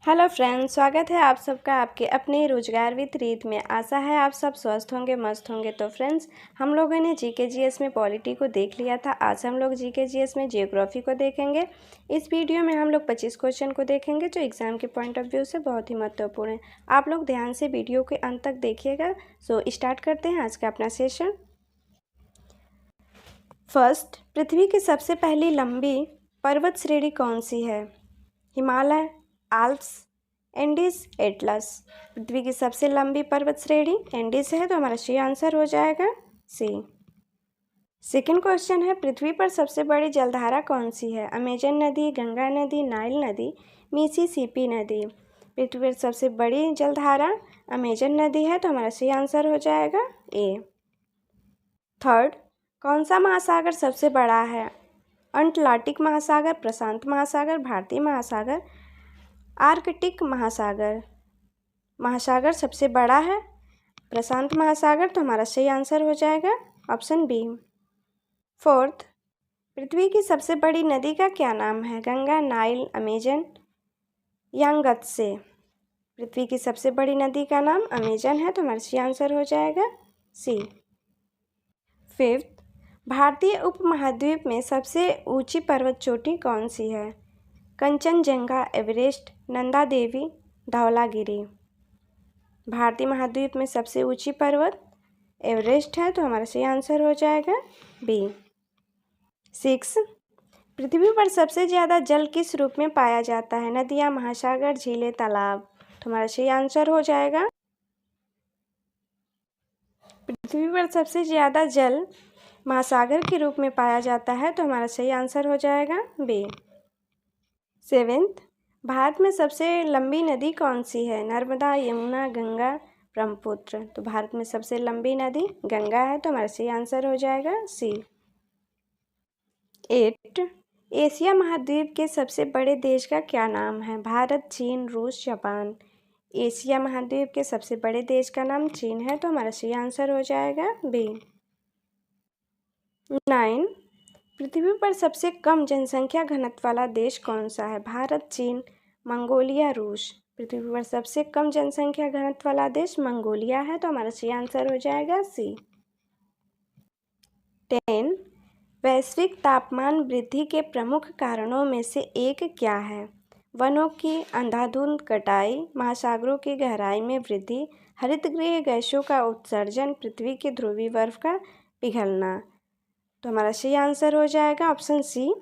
Hello friends, स्वागत है आप सबका आपके अपने रोजगार विद रीत में। आशा है आप सब स्वस्थ होंगे, मस्त होंगे। तो फ्रेंड्स, हम लोगों ने जीके जीएस में पॉलिटी को देख लिया था। आज हम लोग जीके जीएस में जियोग्राफी को देखेंगे। इस वीडियो में हम लोग 25 क्वेश्चन को देखेंगे जो एग्जाम के पॉइंट ऑफ व्यू से बहुत ही महत्वपूर्ण है। आप लोग ध्यान से वीडियो के अंत तक देखिएगा। सो स्टार्ट करते हैं आज का अपना सेशन। फर्स्ट, पृथ्वी की सबसे पहली लंबी पर्वत श्रेणी कौन सी है? Himalaya, Alps, Andes, Atlas. पृथ्वी की सबसे लंबी पर्वत श्रेणी एंडीज है, तो हमारा सही आंसर हो जाएगा सी। सेकेंड क्वेश्चन है, पृथ्वी पर सबसे बड़ी जलधारा कौन सी है? अमेजन नदी, गंगा नदी, नाइल नदी, मिसिसिपी नदी। पृथ्वी पर सबसे बड़ी जलधारा अमेजन नदी है, तो हमारा सही आंसर हो जाएगा ए। थर्ड, कौन सा महासागर सबसे बड़ा है? अंटार्कटिक महासागर, प्रशांत महासागर, भारतीय महासागर, आर्कटिक महासागर सबसे बड़ा है प्रशांत महासागर, तो हमारा सही आंसर हो जाएगा ऑप्शन बी। फोर्थ, पृथ्वी की सबसे बड़ी नदी का क्या नाम है? Ganga, Nile, Amazon, Yangtze. पृथ्वी की सबसे बड़ी नदी का नाम अमेजन है, तो हमारा सही आंसर हो जाएगा सी। फिफ्थ, भारतीय उपमहाद्वीप में सबसे ऊंची पर्वत चोटी कौन सी है? कंचनजंगा, एवरेस्ट, नंदा देवी, धौलागिरी। भारतीय महाद्वीप में सबसे ऊंची पर्वत एवरेस्ट है, तो हमारा सही आंसर हो जाएगा बी। 6, पृथ्वी पर सबसे ज़्यादा जल किस रूप में पाया जाता है? नदियाँ, महासागर, झीलें, तालाब। तो हमारा सही आंसर हो जाएगा, पृथ्वी पर सबसे ज़्यादा जल महासागर के रूप में पाया जाता है, तो हमारा सही आंसर हो जाएगा बी। 7th, भारत में सबसे लंबी नदी कौन सी है? नर्मदा, यमुना, गंगा, ब्रह्मपुत्र। तो भारत में सबसे लंबी नदी गंगा है, तो हमारा सही आंसर हो जाएगा सी। 8, एशिया महाद्वीप के सबसे बड़े देश का क्या नाम है? भारत, चीन, रूस, जापान। एशिया महाद्वीप के सबसे बड़े देश का नाम चीन है, तो हमारा सही आंसर हो जाएगा बी। 9, पृथ्वी पर सबसे कम जनसंख्या घनत्व वाला देश कौन सा है? भारत, चीन, मंगोलिया, रूस। पृथ्वी पर सबसे कम जनसंख्या घनत्व वाला देश मंगोलिया है, तो हमारा सही आंसर हो जाएगा सी। 10, वैश्विक तापमान वृद्धि के प्रमुख कारणों में से एक क्या है? वनों की अंधाधुंध कटाई, महासागरों की गहराई में वृद्धि, हरितगृह गैसों का उत्सर्जन, पृथ्वी के ध्रुवीय बर्फ का पिघलना। तो हमारा सही आंसर हो जाएगा ऑप्शन सी,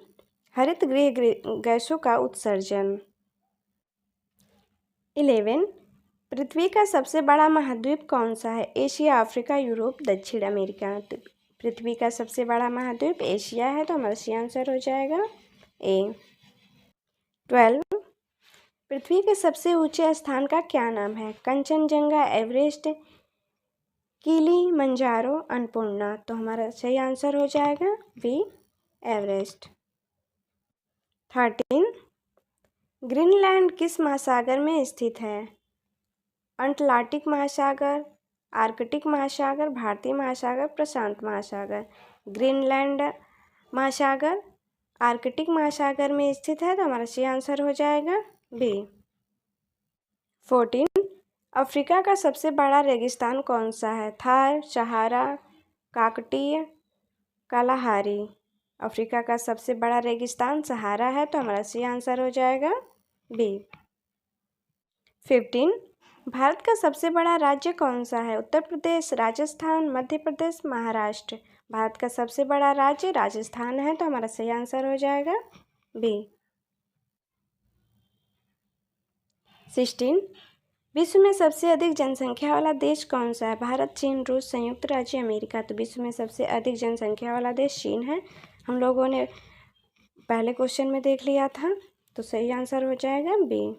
हरितगृह गैसों का उत्सर्जन। 11, पृथ्वी का सबसे बड़ा महाद्वीप कौन सा है? एशिया, अफ्रीका, यूरोप, दक्षिण अमेरिका। तो पृथ्वी का सबसे बड़ा महाद्वीप एशिया है, तो हमारा सही आंसर हो जाएगा ए। 12, पृथ्वी के सबसे ऊंचे स्थान का क्या नाम है? Kanchenjunga, Everest, Kilimanjaro, Annapurna. तो हमारा सही आंसर हो जाएगा बी, एवरेस्ट। 13, ग्रीनलैंड किस महासागर में स्थित है? अंटार्कटिक महासागर, आर्कटिक महासागर, भारतीय महासागर, प्रशांत महासागर। ग्रीनलैंड महासागर आर्कटिक महासागर में स्थित है, तो हमारा सही आंसर हो जाएगा बी। 14, अफ्रीका का सबसे बड़ा रेगिस्तान कौन सा है? थार, सहारा, काकटीय, कालाहारी। अफ्रीका का सबसे बड़ा रेगिस्तान सहारा है, तो हमारा सही आंसर हो जाएगा बी। 15, भारत का सबसे बड़ा राज्य कौन सा है? उत्तर प्रदेश, राजस्थान, मध्य प्रदेश, महाराष्ट्र। भारत का सबसे बड़ा राज्य राजस्थान है, तो हमारा सही आंसर हो जाएगा बी। 16, विश्व में सबसे अधिक जनसंख्या वाला देश कौन सा है? भारत, चीन, रूस, संयुक्त राज्य अमेरिका। तो विश्व में सबसे अधिक जनसंख्या वाला देश चीन है, हम लोगों ने पहले क्वेश्चन में देख लिया था, तो सही आंसर हो जाएगा बी।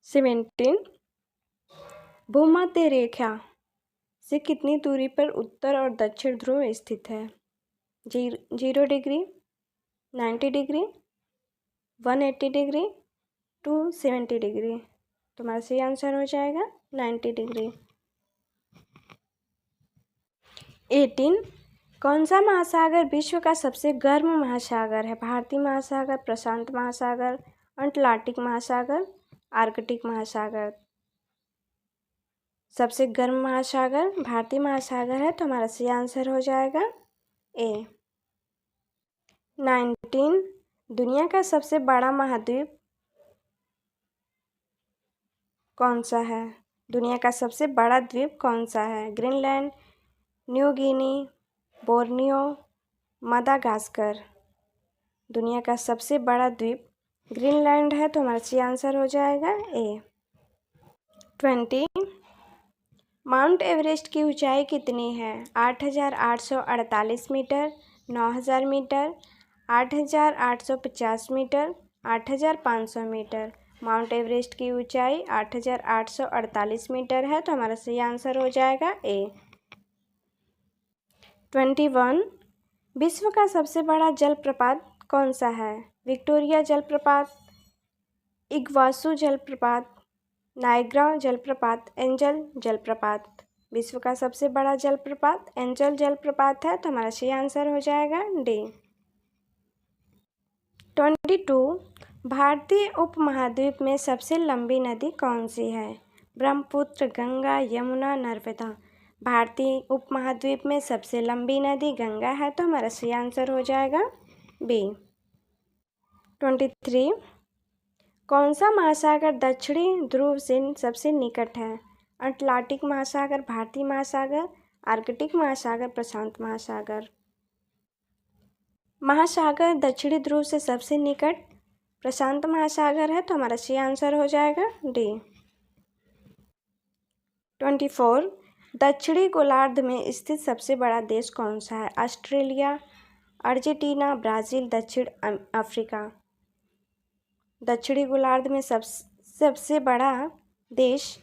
17, भूमध्य रेखा से कितनी दूरी पर उत्तर और दक्षिण ध्रुव स्थित है? 0 डिग्री, 90 डिग्री, 180 डिग्री, 270 डिग्री। तो हमारा सही आंसर हो जाएगा 90 डिग्री। 18, कौन सा महासागर विश्व का सबसे गर्म महासागर है? भारतीय महासागर, प्रशांत महासागर, अटलांटिक महासागर, आर्कटिक महासागर। सबसे गर्म महासागर भारतीय महासागर है, तो हमारा सही आंसर हो जाएगा ए। 19 दुनिया का सबसे बड़ा महाद्वीप कौन सा है? दुनिया का सबसे बड़ा द्वीप कौन सा है? Greenland, New Guinea, Borneo, Madagascar. दुनिया का सबसे बड़ा द्वीप ग्रीनलैंड है, तो हमारा सही आंसर हो जाएगा ए। 20 माउंट एवरेस्ट की ऊंचाई कितनी है? 8,848 metre, 9,000 metre, 8,850 metre, 8,500 metre. Mount Everest की ऊंचाई 8,848 मीटर है, तो हमारा सही आंसर हो जाएगा ए। 21 विश्व का सबसे बड़ा जलप्रपात कौन सा है? विक्टोरिया जलप्रपात, इग्वासू जलप्रपात, नायग्रा जलप्रपात, एंजल जलप्रपात। विश्व का सबसे बड़ा जलप्रपात एंजल जलप्रपात है, तो हमारा सही आंसर हो जाएगा डी। 22 भारतीय उपमहाद्वीप में सबसे लंबी नदी कौन सी है? ब्रह्मपुत्र, गंगा, यमुना, नर्मदा। भारतीय उपमहाद्वीप में सबसे लंबी नदी गंगा है, तो हमारा सही आंसर हो जाएगा बी। 23 कौन सा महासागर दक्षिणी ध्रुव से सबसे निकट है? अटलांटिक महासागर, भारतीय महासागर, आर्कटिक महासागर, प्रशांत महासागर। महासागर दक्षिणी ध्रुव से सबसे निकट प्रशांत महासागर है, तो हमारा सही आंसर हो जाएगा डी। 24 दक्षिणी गोलार्ध में स्थित सबसे बड़ा देश कौन सा है? ऑस्ट्रेलिया, अर्जेंटीना, ब्राज़ील, दक्षिण अफ्रीका। दक्षिणी गोलार्ध में सबसे बड़ा देश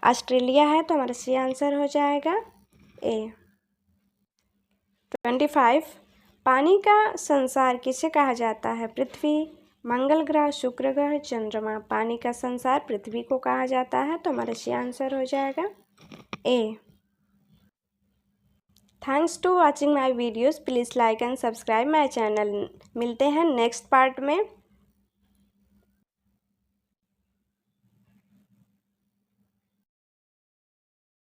ऑस्ट्रेलिया है, तो हमारा सही आंसर हो जाएगा ए। 25 पानी का संसार किसे कहा जाता है? पृथ्वी, मंगल ग्रह, शुक्र ग्रह, चंद्रमा। पानी का संसार पृथ्वी को कहा जाता है, तो हमारा सही आंसर हो जाएगा A. Thanks to watching my videos. Please like and subscribe my channel. मिलते हैं नेक्स्ट पार्ट में।